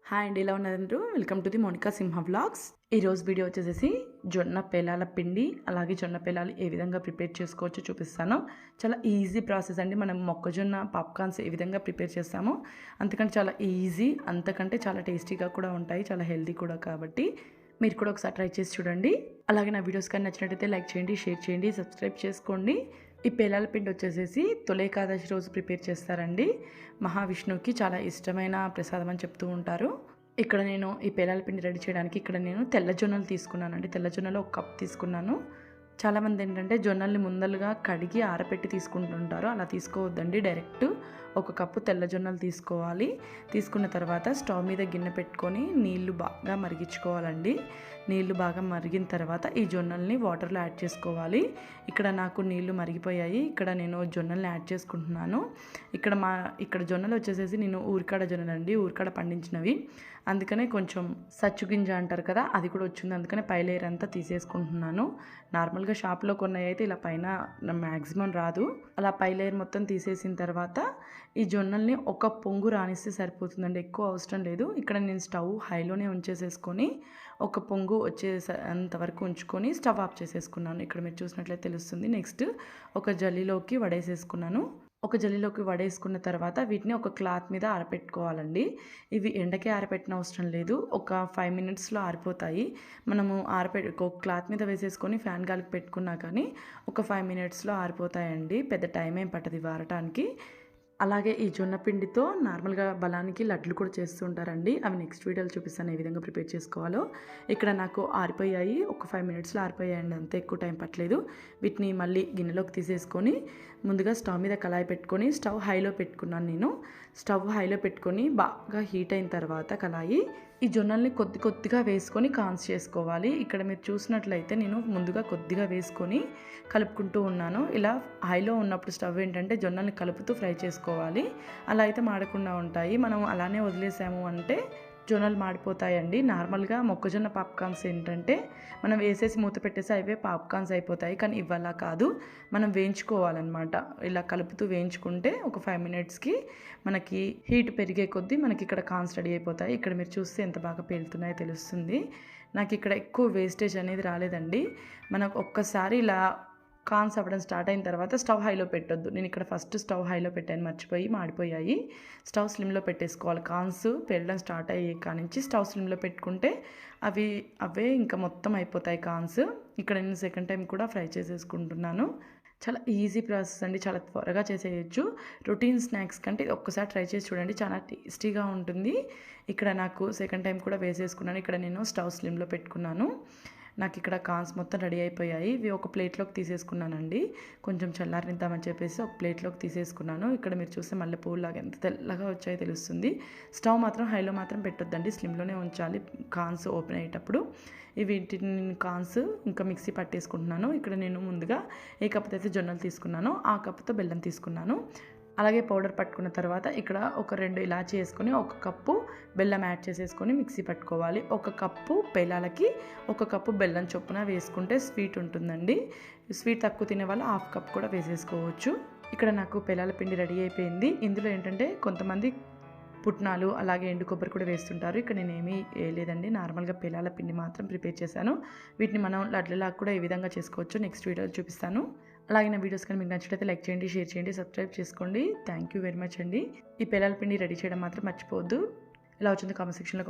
Hi అండి, ఎలా ఉన్నారు? Welcome to the Monika Simha vlogs. ఈరోజు వీడియో వచ్చేసి జొన్న పేలాల పిండి అలాగే జొన్న పేలాలు ఏ విధంగా ప్రిపేర్ చేసుకోవచ్చో చూపిస్తాను. చాలా ఈజీ ప్రాసెస్ అండి. మనం మొక్కజొన్న పాప్కార్న్స్ ఏ విధంగా ప్రిపేర్ చేస్తామో అంతకంటే చాలా ఈజీ, అంతకంటే చాలా టేస్టీగా కూడా ఉంటాయి, చాలా హెల్తీ కూడా. కాబట్టి మీరు కూడా ఒకసారి ట్రై చేసి చూడండి. అలాగే నా వీడియోస్ కానీ నచ్చినట్టయితే లైక్ చేయండి, షేర్ చేయండి, సబ్స్క్రైబ్ చేసుకోండి. ఈ పేలాల పిండి వచ్చేసేసి తొలి ఏకాదశి రోజు ప్రిపేర్ చేస్తారండి. మహావిష్ణువుకి చాలా ఇష్టమైన ప్రసాదం అని చెప్తూ ఉంటారు. ఇక్కడ నేను ఈ పేలాల పిండి రెడీ చేయడానికి ఇక్కడ నేను తెల్ల జొన్నలు తీసుకున్నానండి. తెల్ల జొన్నలు 1 కప్ తీసుకున్నాను. చాలామంది ఏంటంటే జొన్నల్ని ముందలుగా కడిగి ఆరబెట్టి తీసుకుంటుంటారు. అలా తీసుకోవద్దండి. డైరెక్ట్ 1 కప్పు తెల్ల జొన్నలు తీసుకోవాలి. తీసుకున్న తర్వాత స్టవ్ మీద గిన్నె పెట్టుకొని నీళ్లు బాగా మరిగించుకోవాలండి. నీళ్లు బాగా మరిగిన తర్వాత ఈ జొన్నల్ని వాటర్లో యాడ్ చేసుకోవాలి. ఇక్కడ నాకు నీళ్లు మరిగిపోయాయి. ఇక్కడ నేను జొన్నల్ని యాడ్ చేసుకుంటున్నాను. ఇక్కడ జొన్నలు వచ్చేసేసి నేను ఊరికాడ జొన్నలండి, ఊరికాడ పండించినవి. అందుకనే కొంచెం సచ్చుగింజ అంటారు కదా, అది కూడా వచ్చింది. అందుకనే పై లేయర్ అంతా తీసేసుకుంటున్నాను. నార్మల్గా షాప్లో కొన్నవి అయితే ఇలా పైన మ్యాక్సిమం రాదు. అలా పై లేయర్ మొత్తం తీసేసిన తర్వాత ఈ జొన్నల్ని ఒక పొంగు రానిస్తే సరిపోతుందండి, ఎక్కువ అవసరం లేదు. ఇక్కడ నేను స్టవ్ హైలోనే ఉంచేసేసుకొని ఒక పొంగు అంతవరకు ఉంచుకొని స్టవ్ ఆఫ్ చేసేసుకున్నాను. ఇక్కడ మీరు చూసినట్లయితే తెలుస్తుంది. నెక్స్ట్ ఒక జల్లీలోకి వడేసేసుకున్నాను. ఒక జల్లీలోకి వడేసుకున్న తర్వాత వీటిని ఒక క్లాత్ మీద ఆరబెట్టుకోవాలండి. ఇవి ఎండకే ఆరబెట్టిన అవసరం లేదు, ఒక 5 మినిట్స్లో ఆరిపోతాయి. మనము ఒక క్లాత్ మీద వేసేసుకొని ఫ్యాన్ గాలికి పెట్టుకున్నా కానీ ఒక 5 మినిట్స్లో ఆరిపోతాయండి. పెద్ద టైం ఏం పట్టదు ఇవి ఆరటానికి. అలాగే ఈ జొన్న పిండితో నార్మల్గా బలానికి లడ్లు కూడా చేస్తూ ఉంటారండి. అవి నెక్స్ట్ వీడియోలో చూపిస్తాను ఏ విధంగా ప్రిపేర్ చేసుకోవాలో. ఇక్కడ నాకు ఆరిపోయాయి, ఒక 5 మినిట్స్లో ఆరిపోయాయండి, అంతే, ఎక్కువ టైం పట్టలేదు. వీటిని మళ్ళీ గిన్నెలోకి తీసేసుకొని ముందుగా స్టవ్ మీద కళాయి పెట్టుకొని స్టవ్ హైలో పెట్టుకున్నాను. నేను స్టవ్ హైలో పెట్టుకొని బాగా హీట్ అయిన తర్వాత కళాయి ఈ జొన్నల్ని కొద్దిగా వేసుకొని కాన్స్ చేసుకోవాలి. ఇక్కడ మీరు చూసినట్లయితే నేను ముందుగా కొద్దిగా వేసుకొని కలుపుకుంటూ ఉన్నాను. ఇలా హైలో ఉన్నప్పుడు స్టవ్ ఏంటంటే జొన్నల్ని కలుపుతూ ఫ్రై చేసుకోవాలి. అలా అయితే మాడకుండా ఉంటాయి. మనం అలానే వదిలేసాము అంటే జొన్నలు మాడిపోతాయండి. నార్మల్గా మొక్కజొన్న పాప్కార్న్స్ ఏంటంటే మనం వేసేసి మూత పెట్టేసి అవే పాప్కార్న్స్ అయిపోతాయి. కానీ ఇవలా కాదు, మనం వేయించుకోవాలన్నమాట. ఇలా కలుపుతూ వేయించుకుంటే ఒక 5 మినిట్స్కి మనకి హీట్ పెరిగే కొద్దీ మనకి ఇక్కడ కార్న్స్ రెడీ అయిపోతాయి. ఇక్కడ మీరు చూస్తే ఎంత బాగా పేలుతున్నాయో తెలుస్తుంది. నాకు ఇక్కడ ఎక్కువ వేస్టేజ్ అనేది రాలేదండి. మనకు ఒక్కసారి ఇలా కార్న్స్ అవ్వడం స్టార్ట్ అయిన తర్వాత స్టవ్ హైలో పెట్టొద్దు. నేను ఇక్కడ ఫస్ట్ స్టవ్ హైలో పెట్టాను, మర్చిపోయి మాడిపోయాయి. స్టవ్ స్లిమ్లో పెట్టేసుకోవాలి. కార్న్స్ పెరగడం స్టార్ట్ అయ్యే కానించి స్టవ్ స్లిమ్లో పెట్టుకుంటే అవే ఇంకా మొత్తం అయిపోతాయి కార్న్స్. ఇక్కడ నేను సెకండ్ టైం కూడా ఫ్రై చేసేసుకుంటున్నాను. చాలా ఈజీ ప్రాసెస్ అండి, చాలా త్వరగా చేసేయచ్చు. రొటీన్ స్నాక్స్ కంటే ఒక్కసారి ట్రై చేసి చూడండి, చాలా టేస్టీగా ఉంటుంది. ఇక్కడ నాకు సెకండ్ టైం కూడా వేసేసుకున్నాను. ఇక్కడ నేను స్టవ్ స్లిమ్లో పెట్టుకున్నాను. నాకు ఇక్కడ కార్న్స్ మొత్తం రెడీ అయిపోయాయి. ఇవి ఒక ప్లేట్లోకి తీసేసుకున్నానండి. కొంచెం చల్లారిద్దామని చెప్పేసి ఒక ప్లేట్లోకి తీసేసుకున్నాను. ఇక్కడ మీరు చూస్తే మల్లెపూలాగా ఎంత తెల్లగా వచ్చాయో తెలుస్తుంది. స్టవ్ మాత్రం హైలో మాత్రం పెట్టొద్దండి, స్లిమ్లోనే ఉంచాలి కార్న్స్ ఓపెన్ అయ్యేటప్పుడు. వీటిని కార్న్స్ ఇంకా మిక్సీ పట్టేసుకుంటున్నాను. ఇక్కడ నేను ముందుగా ఏ కప్పుతో అయితే జొన్నలు తీసుకున్నానో ఆ కప్పుతో బెల్లం తీసుకున్నాను. అలాగే పౌడర్ పట్టుకున్న తర్వాత ఇక్కడ ఒక 2 ఇలాచీ వేసుకొని 1 కప్పు బెల్లం యాడ్ చేసేసుకొని మిక్సీ పట్టుకోవాలి. 1 కప్పు పేలాలకి 1 కప్పు బెల్లం చొప్పున వేసుకుంటే స్వీట్ ఉంటుందండి. స్వీట్ తక్కువ తినే వాళ్ళు 1/2 కప్ కూడా వేసేసుకోవచ్చు. ఇక్కడ నాకు పేలాల పిండి రెడీ అయిపోయింది. ఇందులో ఏంటంటే కొంతమంది పుట్నాలు అలాగే ఎండు కొబ్బరి కూడా వేస్తుంటారు. ఇక్కడ నేనేమీ వేయలేదండి, నార్మల్గా పేలాల పిండి మాత్రం ప్రిపేర్ చేశాను. వీటిని మనం లడ్లలాగా కూడా ఏ విధంగా చేసుకోవచ్చు నెక్స్ట్ వీడియోలో చూపిస్తాను. అలాగే నా వీడియోస్ కానీ మీకు నచ్చినట్లయితే లైక్ చేయండి, షేర్ చేయండి, సబ్స్క్రైబ్ చేసుకోండి. థ్యాంక్ యూ వెరీ మచ్ అండి. ఈ పేలాల పిండి రెడీ చేయడం మాత్రం మర్చిపోవద్దు. ఎలా వచ్చింది కామెంట్ సెక్షన్లో